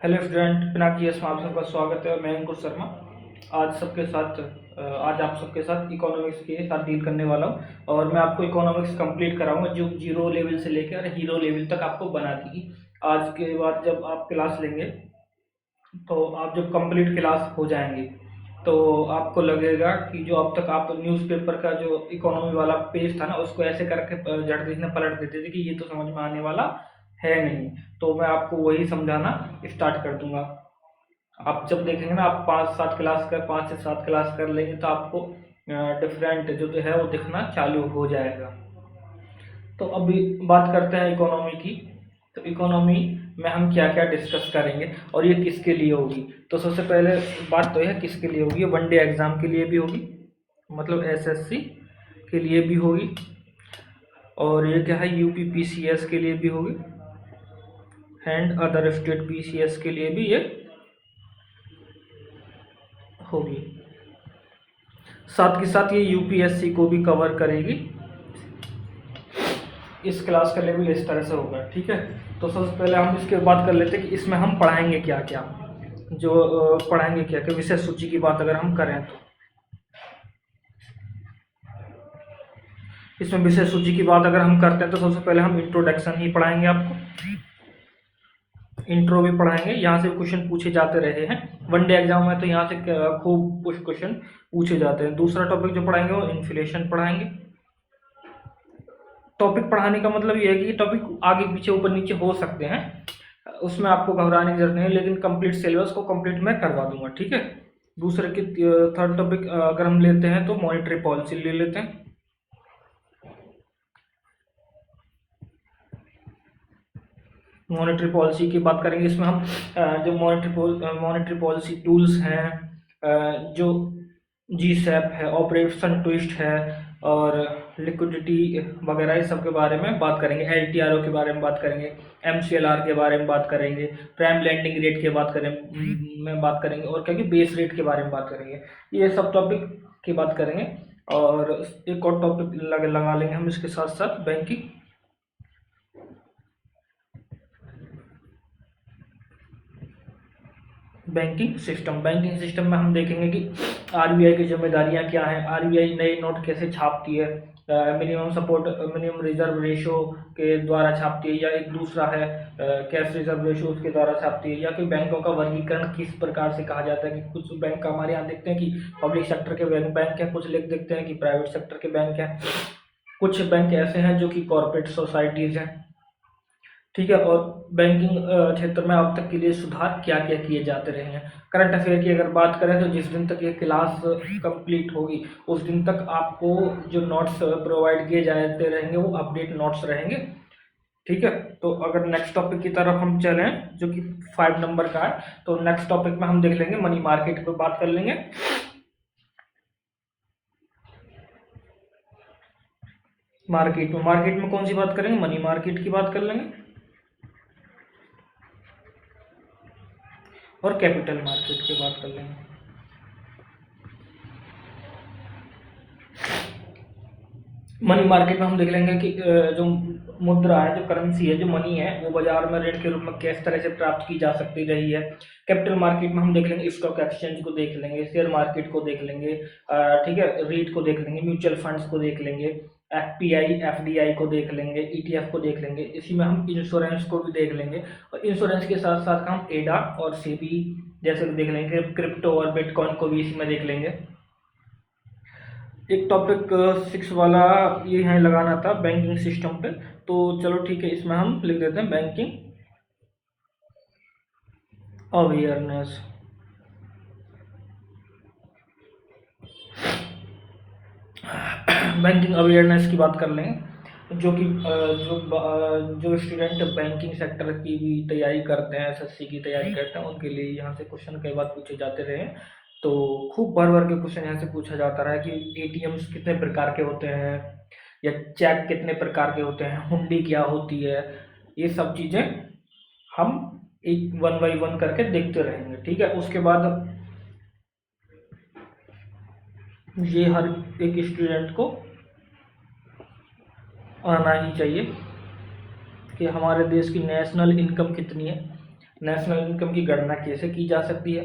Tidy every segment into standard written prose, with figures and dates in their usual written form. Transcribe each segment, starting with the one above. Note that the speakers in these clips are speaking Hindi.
हेलो स्टूडेंट, पिनाकी में आप सबका स्वागत है। मैं अंकुर शर्मा आज आप सबके साथ इकोनॉमिक्स के साथ डील करने वाला हूँ। और मैं आपको इकोनॉमिक्स कंप्लीट कराऊंगा जो जीरो लेवल से लेकर हीरो लेवल तक आपको बना देगी। आज के बाद जब आप क्लास लेंगे तो आप जब कंप्लीट क्लास हो जाएंगे तो आपको लगेगा कि जो अब तक आप न्यूज़पेपर का जो इकोनॉमी वाला पेज था ना, उसको ऐसे करके झट देने पलट देते थे कि ये तो समझ में आने वाला है नहीं। तो मैं आपको वही समझाना स्टार्ट कर दूंगा। आप जब देखेंगे ना, आप 5 से 7 क्लास कर लेंगे तो आपको डिफरेंट जो है वो दिखना चालू हो जाएगा। तो अभी बात करते हैं इकोनॉमी की। तो इकोनॉमी में हम क्या क्या डिस्कस करेंगे और ये किसके लिए होगी। तो सबसे पहले बात तो यह किसके लिए होगी, वनडे एग्जाम के लिए भी होगी, मतलब एसएससी के लिए भी होगी। और ये क्या है, यूपी पीसीएस के लिए भी होगी एंड अदर स्टेट पीसीएस के लिए भी ये होगी। साथ के साथ ये यूपीएससी को भी कवर करेगी। इस क्लास का लेवल इस तरह से होगा, ठीक है। तो सबसे पहले हम इसके बात कर लेते हैं कि इसमें हम पढ़ाएंगे क्या क्या, पढ़ाएंगे क्या क्या विषय सूची की बात अगर हम करें तो इसमें विषय सूची की बात अगर हम करते हैं तो सबसे पहले हम इंट्रोडक्शन ही पढ़ाएंगे, आपको इंट्रो भी पढ़ाएंगे। यहाँ से क्वेश्चन पूछे जाते रहे हैं वनडे एग्जाम में, तो यहाँ से खूब कुछ क्वेश्चन पूछे जाते हैं। दूसरा टॉपिक जो पढ़ाएंगे वो इन्फ्लेशन पढ़ाएंगे। टॉपिक पढ़ाने का मतलब ये है कि टॉपिक आगे पीछे ऊपर नीचे हो सकते हैं, उसमें आपको घबराने की जरूरत नहीं है, लेकिन कंप्लीट सिलेबस को कंप्लीट मैं करवा दूंगा, ठीक है। दूसरे की थर्ड टॉपिक अगर हम लेते हैं तो मॉनेटरी पॉलिसी ले लेते हैं। मॉनेटरी पॉलिसी की बात करेंगे। इसमें हम जो मॉनेटरी पॉलिसी टूल्स हैं, जो जी सैप है, ऑपरेशन ट्विस्ट है और लिक्विडिटी वगैरह, इस सब के बारे में बात करेंगे। एलटीआरओ के बारे में बात करेंगे, एमसीएलआर के बारे में बात करेंगे, प्राइम लैंडिंग रेट के बात करेंगे और क्या कि बेस रेट के बारे में बात करेंगे। ये सब टॉपिक की बात करेंगे। और एक और टॉपिक लगा लेंगे हम इसके साथ साथ, बैंकिंग सिस्टम में हम देखेंगे कि आरबीआई की जिम्मेदारियां क्या हैं, आरबीआई नए नोट कैसे छापती है, मिनिमम रिजर्व रेशो के द्वारा छापती है, या एक दूसरा है कैश रिजर्व रेशो, उसके द्वारा छापती है, या फिर बैंकों का वर्गीकरण किस प्रकार से कहा जाता है कि कुछ बैंक हमारे यहाँ देखते हैं कि पब्लिक सेक्टर के बैंक हैं, कुछ लोग देखते हैं कि प्राइवेट सेक्टर के बैंक हैं, कुछ बैंक ऐसे हैं जो कि कॉर्पोरेट सोसाइटीज हैं, ठीक है। और बैंकिंग क्षेत्र में अब तक के लिए सुधार क्या क्या किए जाते रहे हैं। करंट अफेयर की अगर बात करें तो जिस दिन तक ये क्लास कंप्लीट होगी उस दिन तक आपको जो नोट्स प्रोवाइड किए जाते रहेंगे वो अपडेट नोट्स रहेंगे, ठीक है। तो अगर नेक्स्ट टॉपिक की तरफ हम चलें जो कि 5 नंबर का है, तो नेक्स्ट टॉपिक में हम देख लेंगे मनी मार्केट पे बात कर लेंगे। मार्केट में कौन सी बात करेंगे, मनी मार्केट की बात कर लेंगे और कैपिटल मार्केट की बात कर लेंगे। मनी मार्केट में हम देख लेंगे कि जो मुद्रा है, जो करेंसी है, जो मनी है, वो बाजार में ऋण के रूप में किस तरह से प्राप्त की जा सकती रही है। कैपिटल मार्केट में हम देख लेंगे स्टॉक एक्सचेंज को देख लेंगे, शेयर मार्केट को देख लेंगे, ठीक है, रीट को देख लेंगे, म्यूचुअल फंड्स को देख लेंगे, एफपीआई एफडीआई को देख लेंगे, ईटीएफ को देख लेंगे। इसी में हम इंश्योरेंस को भी देख लेंगे और इंश्योरेंस के साथ साथ हम एडा और सेबी जैसे देख लेंगे, क्रिप्टो और बिटकॉइन को भी इसी में देख लेंगे। एक टॉपिक 6 वाला ये है लगाना था बैंकिंग सिस्टम पे, तो चलो ठीक है, इसमें हम लिख देते हैं बैंकिंग अवेयरनेस। बैंकिंग अवेयरनेस की बात कर लेंगे, जो कि जो स्टूडेंट बैंकिंग सेक्टर की भी तैयारी करते हैं, एसएससी की तैयारी करते हैं, उनके लिए यहाँ से क्वेश्चन कई बार पूछे जाते रहे। तो खूब भर भर के क्वेश्चन यहाँ से पूछा जाता रहा है कि एटीएम्स कितने प्रकार के होते हैं, या चेक कितने प्रकार के होते हैं, हुंडी क्या होती है, ये सब चीज़ें हम एक 1 बाई 1 करके देखते रहेंगे, ठीक है। उसके बाद ये हर एक स्टूडेंट को आना ही चाहिए कि हमारे देश की नेशनल इनकम कितनी है, नेशनल इनकम की गणना कैसे की जा सकती है,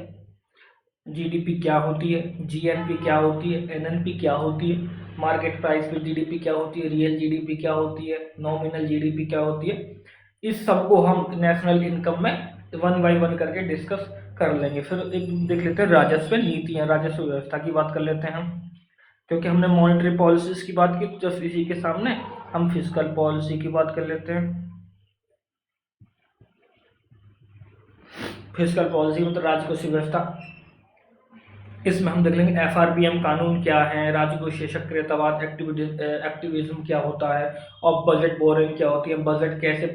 जीडीपी क्या होती है, जीएनपी क्या होती है, एनएनपी क्या होती है, मार्केट प्राइस पे जीडीपी क्या होती है, रियल जीडीपी क्या होती है, नॉमिनल जीडीपी क्या होती है, इस सबको हम नेशनल इनकम में वन बाय वन करके डिस्कस कर लेंगे। फिर एक देख लेते हैं राजस्व नीतियाँ, राजस्व व्यवस्था की बात कर लेते हैं हम, क्योंकि हमने मॉनेटरी पॉलिसीज की बात की, जस्ट इसी के सामने हम फिस्कल पॉलिसी की बात कर लेते हैं। फिस्कल पॉलिसी मतलब राजकोषीय व्यवस्था, इसमें हम देख लेंगे एफआरबीएम कानून क्या है, राजकोषीय सक्रियतावाद एक्टिविज्म क्या होता है, और बजट बोरिंग क्या होती है, बजट कैसे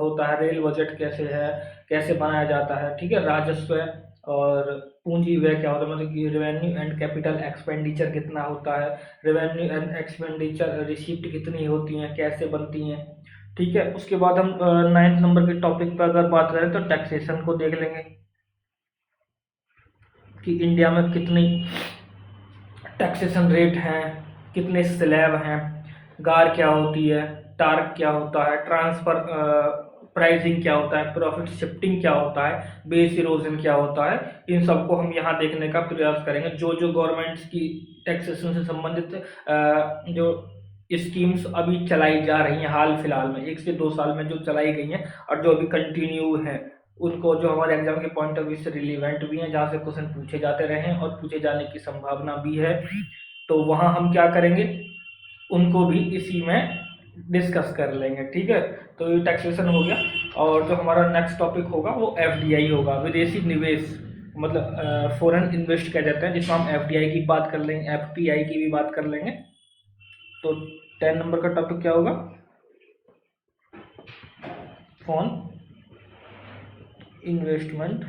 होता है, रेल बजट कैसे है, कैसे बनाया जाता है, ठीक है, राजस्व और पूंजी व्यय क्या होता है, मतलब कि रेवेन्यू एंड कैपिटल एक्सपेंडिचर कितना होता है, रेवेन्यू एंड एक्सपेंडिचर रिसिप्ट कितनी होती हैं, कैसे बनती हैं, ठीक है। उसके बाद हम 9th नंबर के टॉपिक पर अगर बात करें तो टैक्सेशन को देख लेंगे कि इंडिया में कितनी टैक्सेशन रेट हैं, कितने स्लैब हैं, गार क्या होती है, टार्क क्या होता है, ट्रांसफर प्राइसिंग क्या होता है, प्रॉफिट शिफ्टिंग क्या होता है, बेस इरोजन क्या होता है, इन सबको हम यहाँ देखने का प्रयास करेंगे। जो जो गवर्नमेंट्स की टैक्सेशन से संबंधित जो स्कीम्स अभी चलाई जा रही हैं हाल फिलहाल में 1 से 2 साल में जो चलाई गई हैं और जो अभी कंटिन्यू हैं, उनको जो हमारे एग्जाम के पॉइंट ऑफ व्यू से रिलीवेंट भी हैं, जहाँ से क्वेश्चन पूछे जाते रहे हैं और पूछे जाने की संभावना भी है, तो वहाँ हम क्या करेंगे, उनको भी इसी में डिस्कस कर लेंगे, ठीक है। तो ये टैक्सेशन हो गया, और जो हमारा नेक्स्ट टॉपिक होगा वो एफडीआई होगा, विदेशी निवेश, मतलब फॉरेन इन्वेस्ट किया जाता है, जिसमें हम एफडीआई की बात कर लेंगे, एफपीआई की भी बात कर लेंगे। तो 10 नंबर का टॉपिक क्या होगा, फॉरेन इन्वेस्टमेंट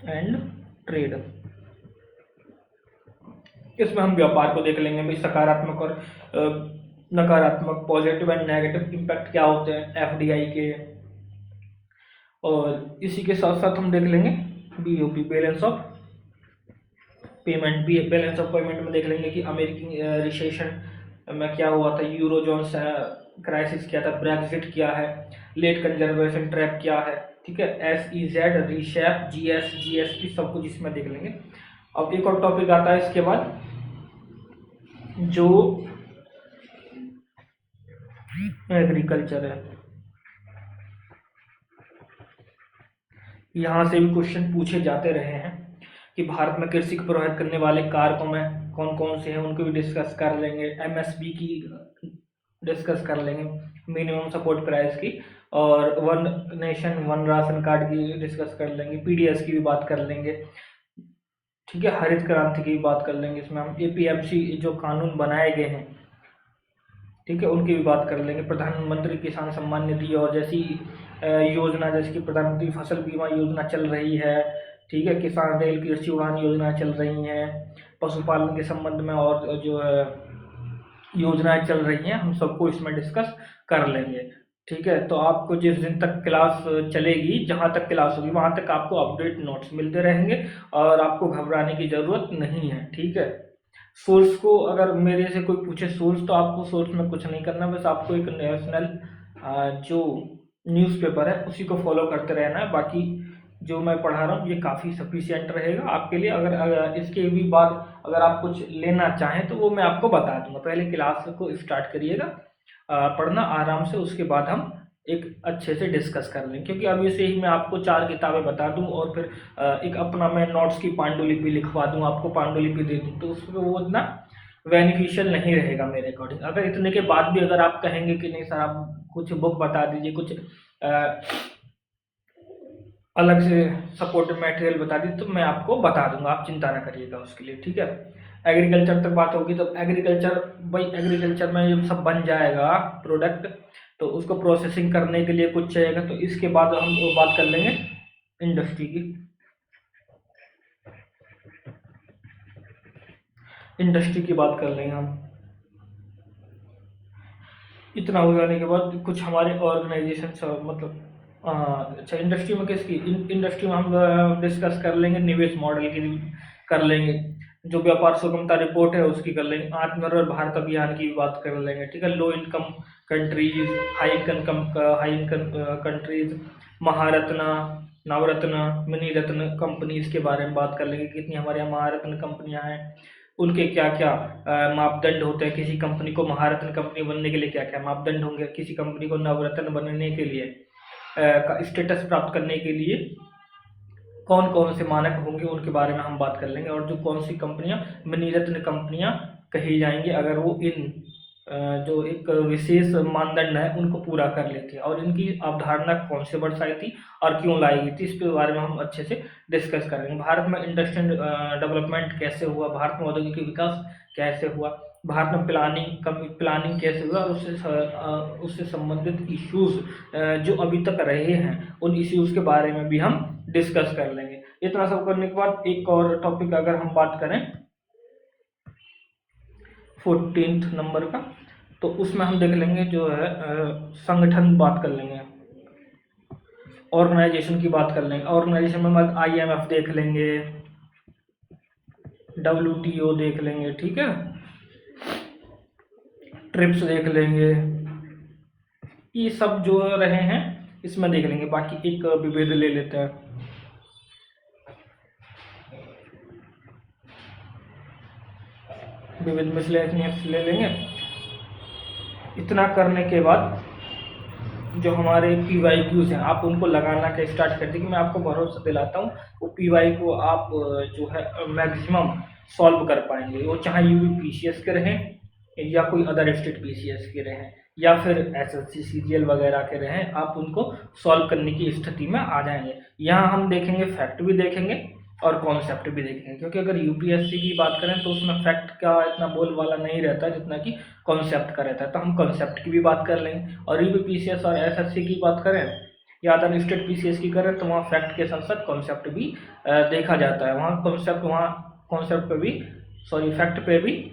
एंड ट्रेड। इसमें हम व्यापार को देख लेंगे भाई, सकारात्मक और नकारात्मक, पॉजिटिव एंड नेगेटिव इम्पैक्ट क्या होते हैं एफडीआई के, और इसी के साथ साथ हम देख लेंगे बीओपी, बैलेंस ऑफ पेमेंट भी, बैलेंस ऑफ पेमेंट में देख लेंगे कि अमेरिकन रिसेशन में क्या हुआ था, यूरोजोन क्राइसिस क्या था, ब्रेक्सिट क्या है, लेट कंजर्वेशन ट्रैप क्या है, ठीक है, SEZ, रीशैप, GST, सब कुछ इसमें देख लेंगे। अब एक और टॉपिक आता है इसके बाद, जो एग्रीकल्चर है। यहाँ से भी क्वेश्चन पूछे जाते रहे हैं कि भारत में कृषि को प्रभावित करने वाले कारकों में कौन कौन से हैं, उनको भी डिस्कस कर लेंगे, MSP की डिस्कस कर लेंगे, मिनिमम सपोर्ट प्राइस की, और one nation one ration card की डिस्कस कर लेंगे, PDS की भी बात कर लेंगे, ठीक है, हरित क्रांति की भी बात कर लेंगे, इसमें हम APMC जो कानून बनाए गए हैं, ठीक है, उनकी भी बात कर लेंगे, प्रधानमंत्री किसान सम्मान निधि और जैसी योजना, जैसे कि प्रधानमंत्री फसल बीमा योजना चल रही है, ठीक है, किसान रेल कृषि उड़ान योजना चल रही हैं, पशुपालन के संबंध में और जो योजनाएं चल रही हैं, हम सबको इसमें डिस्कस कर लेंगे, ठीक है। तो आपको जिस दिन तक क्लास चलेगी, जहाँ तक क्लास होगी, वहाँ तक आपको अपडेट नोट्स मिलते रहेंगे और आपको घबराने की ज़रूरत नहीं है, ठीक है। सोर्स को अगर मेरे से कोई पूछे सोर्स, तो आपको सोर्स में कुछ नहीं करना, बस आपको एक नेशनल जो न्यूज़पेपर है उसी को फॉलो करते रहना है। बाकी जो मैं पढ़ा रहा हूँ ये काफ़ी सफिशिएंट रहेगा आपके लिए। अगर इसके भी बाद अगर आप कुछ लेना चाहें तो वो मैं आपको बता दूंगा। पहले क्लास को स्टार्ट करिएगा पढ़ना आराम से, उसके बाद हम एक अच्छे से डिस्कस कर लें, क्योंकि अभी से ही मैं आपको 4 किताबें बता दूं और फिर एक अपना मैं नोट्स की पांडुलिपि लिखवा दूं, आपको पांडुलिपि दे दूं, तो उसमें वो इतना बेनिफिशियल नहीं रहेगा मेरे अकॉर्डिंग। अगर इतने के बाद भी अगर आप कहेंगे कि नहीं सर आप कुछ बुक बता दीजिए, कुछ अलग से सपोर्टिव मटेरियल बता दीजिए, तो मैं आपको बता दूंगा, आप चिंता ना करिएगा उसके लिए, ठीक है। एग्रीकल्चर तक बात होगी, तो एग्रीकल्चर भाई, एग्रीकल्चर में जब सब बन जाएगा प्रोडक्ट, तो उसको प्रोसेसिंग करने के लिए कुछ चाहिएगा, तो इसके बाद हम वो बात कर लेंगे इंडस्ट्री की। इंडस्ट्री की बात कर लेंगे हम। इतना हो जाने के बाद कुछ हमारे ऑर्गेनाइजेशन मतलब अच्छा, इंडस्ट्री में किसकी, इंडस्ट्री में हम डिस्कस कर लेंगे निवेश मॉडल की कर लेंगे, जो व्यापार सुगमता रिपोर्ट है उसकी कर लेंगे, आत्मनिर्भर भारत अभियान की भी बात कर लेंगे, ठीक है, low income countries, high income countries, Maharatna, Navratna, mini Ratna companies के बारे में बात कर लेंगे। कितनी हमारे यहाँ महारत्न कंपनियां हैं, उनके क्या क्या मापदंड होते हैं। किसी कंपनी को महारत्न कंपनी बनने के लिए क्या क्या मापदंड होंगे, किसी कंपनी को नवरत्न बनने के लिए का स्टेटस प्राप्त करने के लिए कौन कौन से मानक होंगे, उनके बारे में हम बात कर लेंगे। और जो कौन सी कंपनियां मिनी रत्न कंपनियां कही जाएंगी अगर वो इन जो एक विशेष मानदंड है उनको पूरा कर लेती है, और इनकी अवधारणा कौन से वर्ष आई थी और क्यों लाई गई थी, इस पे बारे में हम अच्छे से डिस्कस करेंगे। भारत में इंडस्ट्रियल डेवलपमेंट कैसे हुआ, भारत में औद्योगिक विकास कैसे हुआ, भारत में प्लानिंग कैसे हुआ, और उससे संबंधित इश्यूज जो अभी तक रहे हैं उन इश्यूज के बारे में भी हम डिस्कस कर लेंगे। इतना सब करने के बाद एक और टॉपिक अगर हम बात करें 14th नंबर का, तो उसमें हम देख लेंगे जो है संगठन बात कर लेंगे, ऑर्गेनाइजेशन की बात कर लेंगे। ऑर्गेनाइजेशन में मतलब IMF देख लेंगे, WTO देख लेंगे, ठीक है, ट्रिप्स देख लेंगे, ये सब जो रहे हैं इसमें देख लेंगे। बाकी एक विभेद ले लेते हैं। विविध मिसलेनियस ले लेंगे। इतना करने के बाद जो हमारे PYQs हैं आप उनको लगाना के स्टार्ट कर दीजिए। मैं आपको भरोसा दिलाता हूँ वो PY को आप जो है मैक्सिमम सॉल्व कर पाएंगे, वो चाहे UPPCS के रहें या कोई अदर स्टेट PCS के रहें या फिर SSC CGL वगैरह के रहें, आप उनको सॉल्व करने की स्थिति में आ जाएंगे। यहाँ हम देखेंगे फैक्ट भी देखेंगे और कॉन्सेप्ट भी देखेंगे, क्योंकि अगर UPSC की बात करें तो उसमें फैक्ट का इतना बोल वाला नहीं रहता जितना कि कॉन्सेप्ट का रहता है, तो हम कॉन्सेप्ट की भी बात कर लेंगे। और UPPCS और SSC की बात करें या अदर स्टेट PCS की करें तो वहाँ फैक्ट के साथ साथ कॉन्सेप्ट भी देखा जाता है। वहाँ कॉन्सेप्ट पे भी फैक्ट पे भी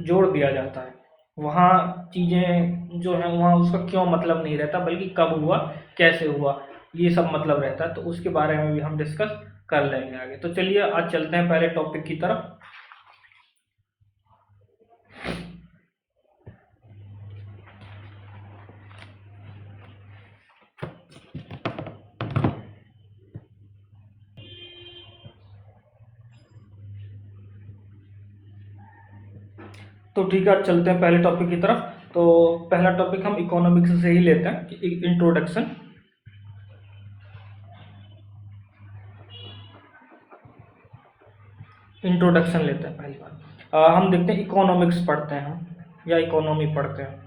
जोड़ दिया जाता है। वहाँ चीज़ें जो हैं वहाँ उसका क्यों मतलब नहीं रहता, बल्कि कब हुआ, कैसे हुआ, ये सब मतलब रहता है। तो उसके बारे में भी हम डिस्कस कर लेंगे आगे। तो चलिए आज चलते हैं पहले टॉपिक की तरफ। तो ठीक है, चलते हैं पहले टॉपिक की तरफ। तो पहला टॉपिक हम इकोनॉमिक्स से ही लेते हैं, इंट्रोडक्शन। इंट्रोडक्शन लेते हैं पहली बार। हम देखते हैं इकोनॉमिक्स पढ़ते हैं हम या इकोनॉमी पढ़ते हैं।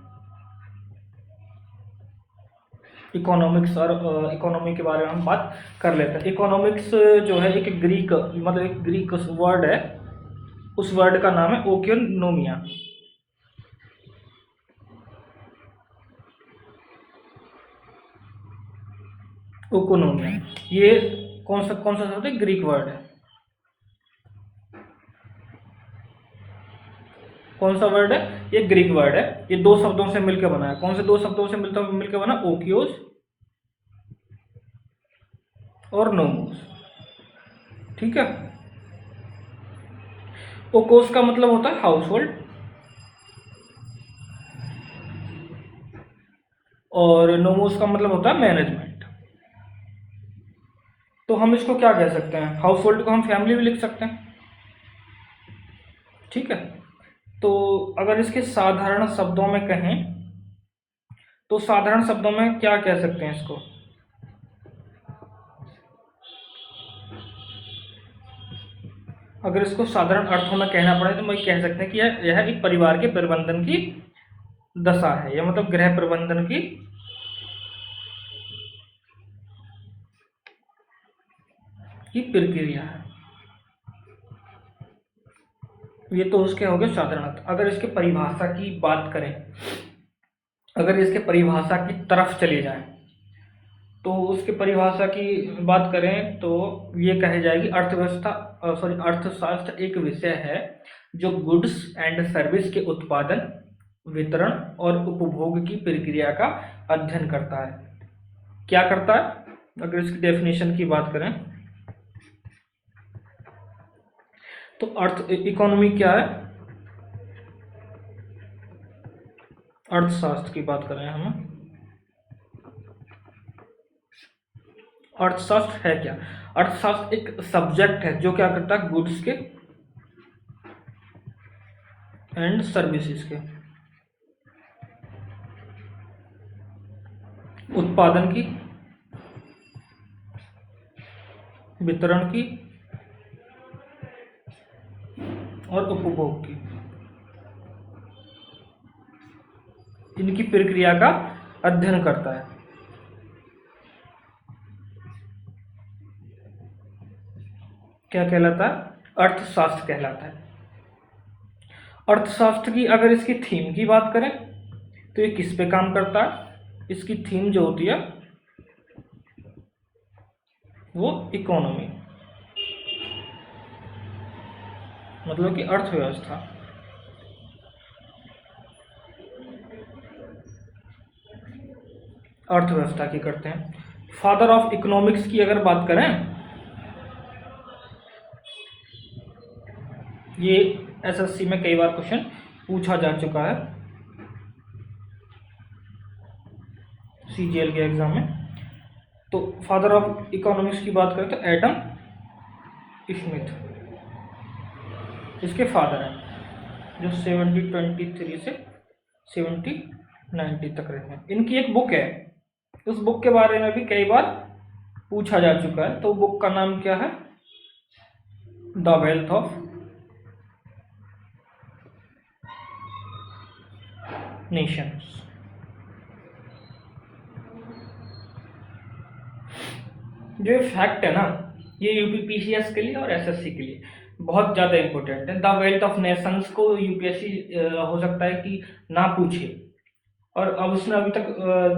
इकोनॉमिक्स और इकोनॉमी के बारे में हम बात कर लेते हैं। इकोनॉमिक्स जो है एक ग्रीक वर्ड है, उस वर्ड का नाम है ओकोनोमिया। ओकोनोमिया ये कौन सा शब्द है, ग्रीक वर्ड है। कौन सा वर्ड है, ये ग्रीक वर्ड है। ये दो शब्दों से मिलकर बना है। कौन से दो शब्दों से मिलकर बना, ओकियोस और नोमोस, ठीक है। ओकोस का मतलब होता है हाउस होल्ड और नोमोस का मतलब होता है मैनेजमेंट। तो हम इसको क्या कह सकते हैं, हाउस होल्ड को हम फैमिली भी लिख सकते हैं, ठीक है। तो अगर इसके साधारण शब्दों में कहें तो साधारण शब्दों में क्या कह सकते हैं इसको, अगर इसको साधारण अर्थों में कहना पड़े तो मैं कह सकते हैं कि यह एक परिवार के प्रबंधन की दशा है, या मतलब गृह प्रबंधन की प्रक्रिया है। ये तो उसके हो गए साधारण अर्थ। अगर इसके परिभाषा की बात करें, अगर इसके परिभाषा की तरफ चले जाएं तो उसके परिभाषा की बात करें तो ये कही जाएगी अर्थशास्त्र एक विषय है जो गुड्स एंड सर्विस के उत्पादन, वितरण और उपभोग की प्रक्रिया का अध्ययन करता है। क्या करता है, अगर इसकी डेफिनेशन की बात करें तो इकोनॉमी क्या है, अर्थशास्त्र की बात करें हम, अर्थशास्त्र है क्या? अर्थशास्त्र एक सब्जेक्ट है जो क्या करता है, गुड्स के एंड सर्विसेज के उत्पादन की, वितरण की और उपभोग की, इनकी प्रक्रिया का अध्ययन करता है। क्या कहलाता है? अर्थशास्त्र कहलाता है। अर्थशास्त्र की अगर इसकी थीम की बात करें तो ये किस पे काम करता है? इसकी थीम जो होती है वो इकोनॉमी, मतलब कि अर्थव्यवस्था। अर्थव्यवस्था की करते हैं। फादर ऑफ इकोनॉमिक्स की अगर बात करें, ये एसएससी में कई बार क्वेश्चन पूछा जा चुका है, सीजीएल के एग्जाम में। तो फादर ऑफ इकोनॉमिक्स की बात करें तो एडम स्मिथ इसके फादर हैं, जो 1723 से 1790 तक रहे हैं। इनकी एक बुक है, उस बुक के बारे में भी कई बार पूछा जा चुका है। तो बुक का नाम क्या है? The wealth of Nations. जो ये फैक्ट है ना, ये यूपीपीसीएस के लिए और एसएससी के लिए बहुत ज़्यादा इंपॉर्टेंट है। द वेल्थ ऑफ नेशंस को यूपीएससी हो सकता है कि ना पूछे, और अब उसने अभी तक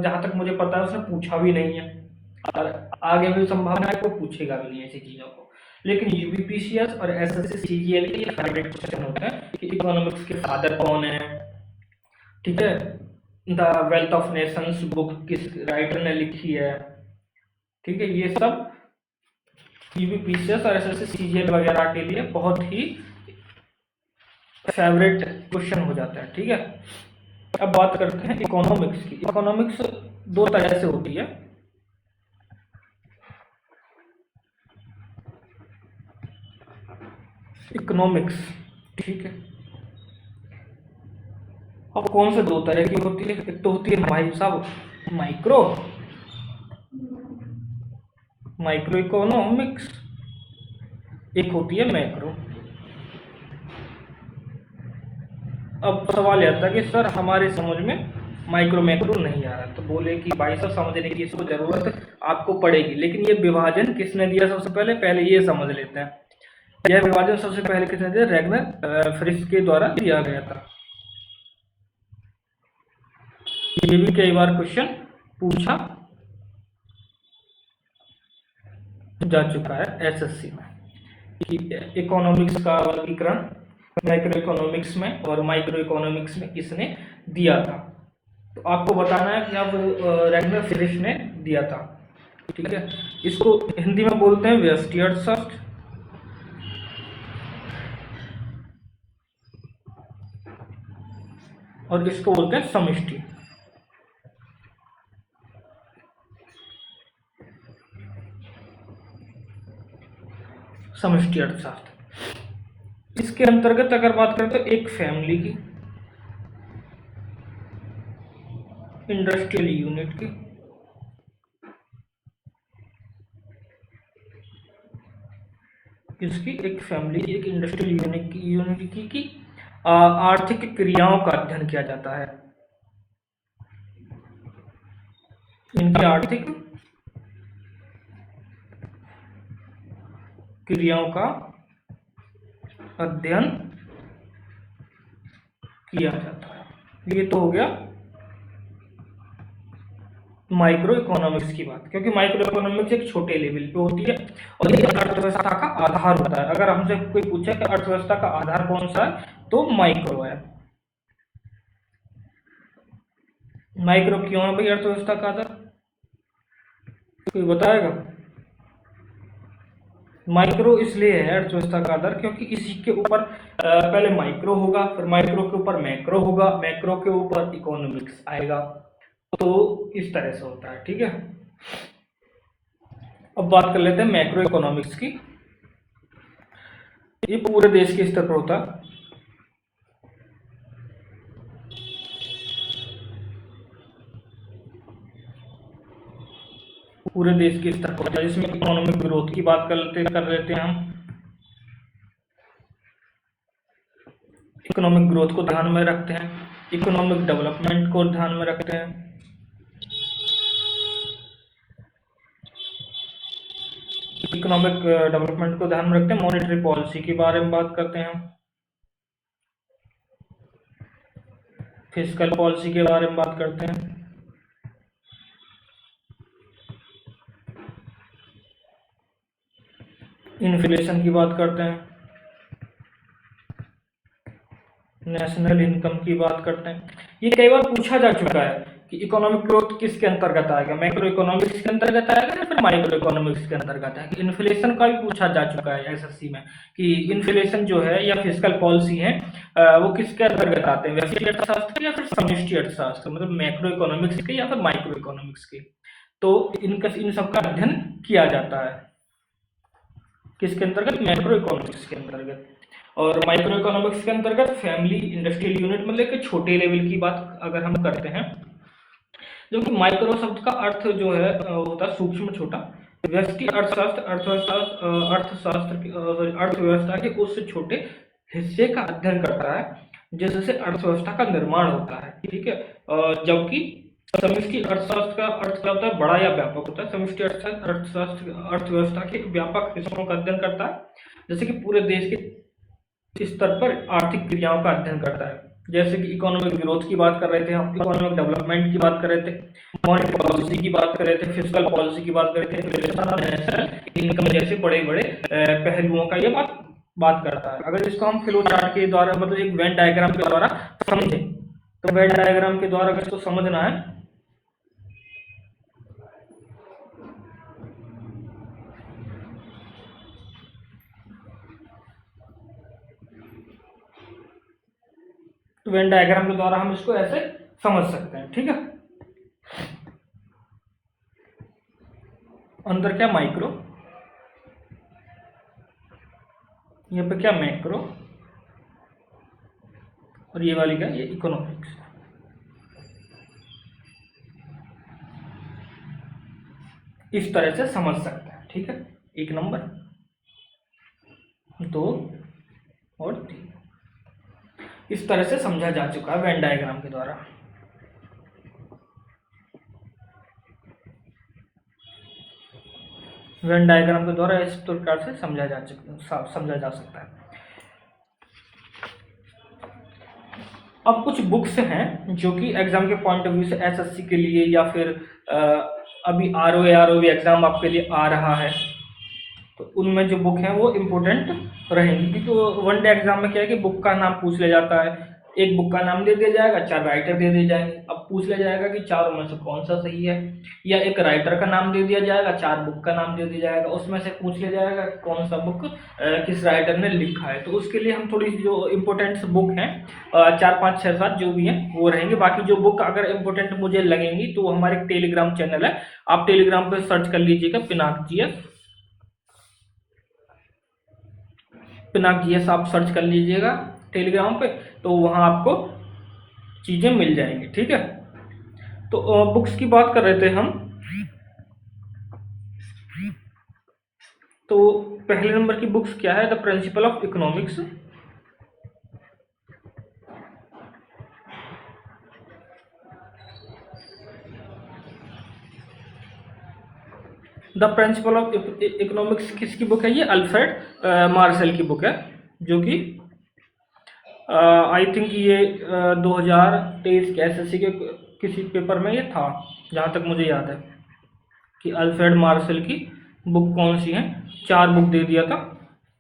जहाँ तक मुझे पता है उसने पूछा भी नहीं है, और आगे भी संभावना है को पूछेगा भी नहीं ऐसी चीज़ों को। लेकिन यूपीपीसीएस और एसएससी सीजीएल के ये फेवरेट क्वेश्चन होते हैं कि इकोनॉमिक्स के फादर कौन है, ठीक है, the wealth of Nations book किस राइटर ने लिखी है, ठीक है। ये सब यूपीपीसीएस और एसएससी सीजीएल वगैरह के लिए बहुत ही फेवरेट क्वेश्चन हो जाता है, ठीक है। अब बात करते हैं इकोनॉमिक्स की। इकोनॉमिक्स दो तरह से होती है। इकोनॉमिक्स, ठीक है। अब कौन से दो तरह की होती है? एक तो होती है भाई साहब माइक्रो इकोनॉमिक्स, एक होती है मैक्रो। अब सवाल आता है कि सर हमारे समझ में माइक्रो मैक्रो नहीं आ रहा, तो बोले कि भाई साहब समझने की इसको जरूरत आपको पड़ेगी, लेकिन ये विभाजन किसने दिया? सबसे पहले ये समझ लेते हैं। यह विभाजन सबसे पहले किसने दिया? रैगनर फ्रिश के द्वारा दिया गया था। ये भी कई बार क्वेश्चन पूछा जा चुका है एसएससी में कि इकोनॉमिक्स का वर्गीकरण मैक्रो इकोनॉमिक्स में और माइक्रो इकोनॉमिक्स में किसने दिया था। तो आपको बताना है कि अब रैगनर फ्रिश ने दिया था, ठीक है। इसको हिंदी में बोलते हैं व्यष्टि अर्थशास्त्र, और इसको बोलते हैं समष्टि। समष्टि अर्थशास्त्र। इसके अंतर्गत अगर बात करें तो एक फैमिली की, इंडस्ट्रियल यूनिट की, इसकी एक फैमिली की, एक इंडस्ट्रियल यूनिट की आर्थिक क्रियाओं का अध्ययन किया जाता है। इनकी आर्थिक क्रियाओं का अध्ययन किया जाता है। ये तो हो गया माइक्रो इकोनॉमिक्स की बात, क्योंकि माइक्रो इकोनॉमिक्स एक छोटे लेवल पे होती है और ये अर्थव्यवस्था का आधार होता है। अगर हमसे कोई पूछे कि अर्थव्यवस्था का आधार कौन सा है, तो माइक्रो है। माइक्रो क्यों है भाई अर्थव्यवस्था का आधार, कोई बताएगा? माइक्रो इसलिए है अर्थव्यवस्था का आधार क्योंकि इसी के ऊपर पहले माइक्रो होगा, फिर माइक्रो के ऊपर मैक्रो होगा, मैक्रो के ऊपर इकोनॉमिक्स आएगा। तो इस तरह से होता है, ठीक है। अब बात कर लेते हैं मैक्रो इकोनॉमिक्स की। ये पूरे देश के स्तर पर होता है। पूरे देश के स्तर पर होता है, जिसमें इकोनॉमिक ग्रोथ की बात कर लेते हैं हम। इकोनॉमिक ग्रोथ को ध्यान में रखते हैं, इकोनॉमिक डेवलपमेंट को ध्यान में रखते हैं, इकोनॉमिक डेवलपमेंट को ध्यान में रखते हैं, मॉनेटरी पॉलिसी के बारे में बात करते हैं, फिस्कल पॉलिसी के बारे में बात करते हैं, इन्फ्लेशन की बात करते हैं, नेशनल इनकम की बात करते हैं। ये कई बार पूछा जा चुका है कि इकोनॉमिक ग्रोथ किसके अंतर्गत आएगा, मैक्रो इकोनॉमिक्स के अंतर्गत आएगा या फिर माइक्रो इकोनॉमिक्स के अंतर्गत आएगा। इन्फ्लेशन का भी पूछा जा चुका है एसएससी में कि इन्फ्लेशन जो है या फिस्कल पॉलिसी है वो किसके अंतर्गत आते हैं, व्यष्टि अर्थशास्त्र या फिर समष्टि अर्थशास्त्र, मतलब मैक्रो इकोनॉमिक्स के या फिर माइक्रो इकोनॉमिक्स के। तो इन सब का अध्ययन किया जाता है किसके अंतर्गत, मैक्रो इकोनॉमिक्स के अंतर्गत। और माइक्रो इकोनॉमिक्स के अंतर्गत फैमिली इंडस्ट्रियल यूनिट मतलब कि छोटे लेवल की बात अगर हम करते हैं, जो कि माइक्रो शब्द का अर्थ जो है होता है सूक्ष्म छोटा, व्यष्टि अर्थशास्त्र अर्थव्यवस्था के उस छोटे हिस्से का अध्ययन करता है जिससे अर्थव्यवस्था का निर्माण होता है, ठीक है। जबकि समष्टि अर्थशास्त्र का अर्थ क्या होता है, बड़ा या व्यापक होता है। समष्टि अर्थशास्त्र अर्थव्यवस्था के व्यापक हिस्सों का अध्ययन करता है, जैसे कि पूरे देश के स्तर पर आर्थिक क्रियाओं का अध्ययन करता है। जैसे कि इकोनॉमिक ग्रोथ की बात कर रहे थे हम, इकोनॉमिक डेवलपमेंट की बात कर रहे थे, मॉनेटरी पॉलिसी की बात कर रहे थे, फिस्कल पॉलिसी की बात कर रहे थे, नेशनल इनकम जैसे बड़े बड़े पहलुओं का ये बात करता है। अगर इसको हम फ्लो चार्ट के द्वारा मतलब एक वेन डायग्राम के द्वारा समझें, तो वेन डायग्राम के द्वारा अगर इसको समझना है तो वेन डायग्राम के द्वारा हम इसको ऐसे समझ सकते हैं, ठीक है। अंदर क्या माइक्रो, यहाँ पे क्या मैक्रो, और ये वाली क्या, ये इकोनॉमिक्स। इस तरह से समझ सकते हैं, ठीक है। 1 नंबर 2 और 3 इस तरह से समझा जा चुका है वेन डायग्राम के द्वारा। वेन डायग्राम के द्वारा इस प्रकार से समझा जा सकता है। अब कुछ बुक्स हैं जो कि एग्जाम के पॉइंट ऑफ व्यू से एसएससी के लिए या फिर अभी आरओ एग्जाम आपके लिए आ रहा है, तो उनमें जो बुक है वो इम्पोर्टेंट रहेंगी। क्योंकि वन डे एग्जाम में क्या है कि बुक का नाम पूछ लिया जाता है, एक बुक का नाम दे दिया जाएगा, 4 राइटर दे दिए जाएंगे। अब पूछ लिया जाएगा कि चारों में से कौन सा सही है, या एक राइटर का नाम दे दिया जाएगा, 4 बुक का नाम दे दिया जाएगा, उसमें से पूछ लिया जाएगा कौन सा बुक किस राइटर ने लिखा है। तो उसके लिए हम थोड़ी जो इम्पोर्टेंट बुक हैं 4 5 6 7 जो भी हैं वो रहेंगे। बाकी जो बुक अगर इम्पोर्टेंट मुझे लगेंगी तो वो हमारे टेलीग्राम चैनल है, आप टेलीग्राम पे सर्च कर लीजिएगा पिनाक जीएस आप सर्च कर लीजिएगा टेलीग्राम पे, तो वहाँ आपको चीज़ें मिल जाएंगी, ठीक है। तो बुक्स की बात कर रहे थे हम, तो पहले नंबर की बुक्स क्या है, the principle of economics, the principle of economics किसकी बुक है, ये अल्फ्रेड मार्शल की बुक है, जो कि आई थिंक ये 2023 के एसएससी के किसी पेपर में ये था, जहाँ तक मुझे याद है कि अल्फ्रेड मार्शल की बुक कौन सी है। 4 बुक दे दिया था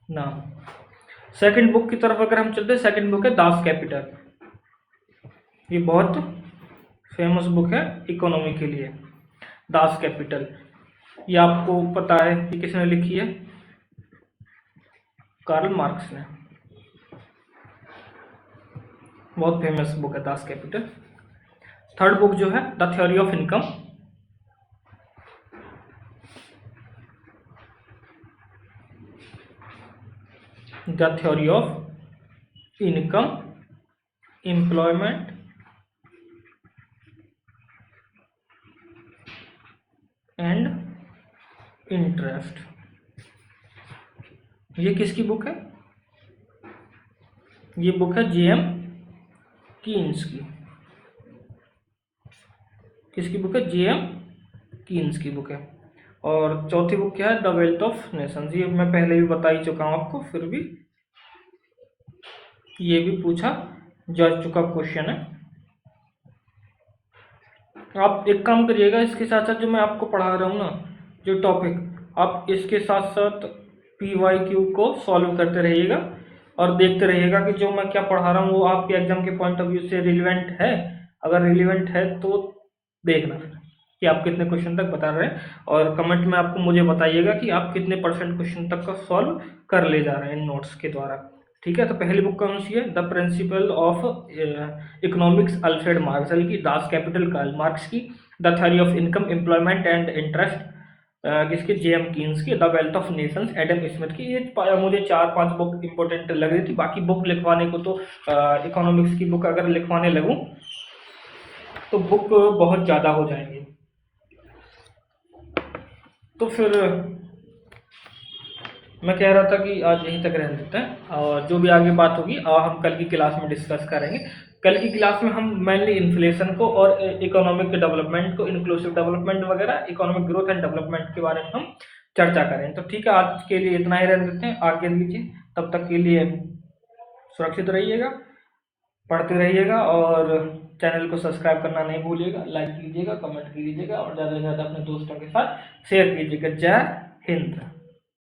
नाम। सेकंड बुक की तरफ अगर हम चलते हैं, सेकंड बुक है दास कैपिटल, ये बहुत फेमस बुक है इकोनॉमी के लिए, दास कैपिटल। ये आपको पता है कि किसने लिखी है, कार्ल मार्क्स ने, बहुत फेमस बुक है दास कैपिटल। थर्ड बुक जो है the theory of income, the theory of income, employment and interest. ये किसकी बुक है? ये बुक है जेएम कीन्स की। किसकी बुक है? जेएम कीन्स की बुक है। और चौथी बुक क्या है? The wealth of Nations. ये मैं पहले भी बता ही चुका हूं आपको, फिर भी ये भी पूछा जा चुका क्वेश्चन है। आप एक काम करिएगा, इसके साथ साथ जो मैं आपको पढ़ा रहा हूँ ना, जो टॉपिक, आप इसके साथ साथ PYQ को सॉल्व करते रहिएगा और देखते रहिएगा कि जो मैं क्या पढ़ा रहा हूँ वो आपके एग्जाम के पॉइंट ऑफ व्यू से रिलेवेंट है। अगर रिलेवेंट है तो देखना फिर कि आप कितने क्वेश्चन तक बता रहे हैं, और कमेंट में आपको मुझे बताइएगा कि आप कितने % क्वेश्चन तक का सॉल्व कर ले जा रहे हैं इन नोट्स के द्वारा। ठीक है, तो पहली बुक कौन सी है? The principle of economics, Alfred Marshall की। दास कैपिटल, कार्ल मार्क्स की। The theory of income, employment and interest किसके? जेएम कीन्स की। The wealth of Nations, Adam Smith की। ये मुझे 4-5 बुक इंपॉर्टेंट लग रही थी। बाकी बुक लिखवाने को तो इकोनॉमिक्स की बुक अगर लिखवाने लगूं तो बुक बहुत ज़्यादा हो जाएंगी, तो फिर मैं कह रहा था कि आज यहीं तक रहने देते हैं, और जो भी आगे बात होगी हम कल की क्लास में डिस्कस करेंगे। कल की क्लास में हम मेनली इन्फ्लेशन को और इकोनॉमिक डेवलपमेंट को, इंक्लूसिव डेवलपमेंट वगैरह, इकोनॉमिक ग्रोथ एंड डेवलपमेंट के बारे में हम चर्चा करें। तो ठीक है, आज के लिए इतना ही रहने देते हैं। आगे दीजिए, तब तक के लिए सुरक्षित रहिएगा, पढ़ते रहिएगा, और चैनल को सब्सक्राइब करना नहीं भूलिएगा। लाइक कीजिएगा, कमेंट कीजिएगा, और ज़्यादा से ज़्यादा अपने दोस्तों के साथ शेयर कीजिएगा। जय हिंद।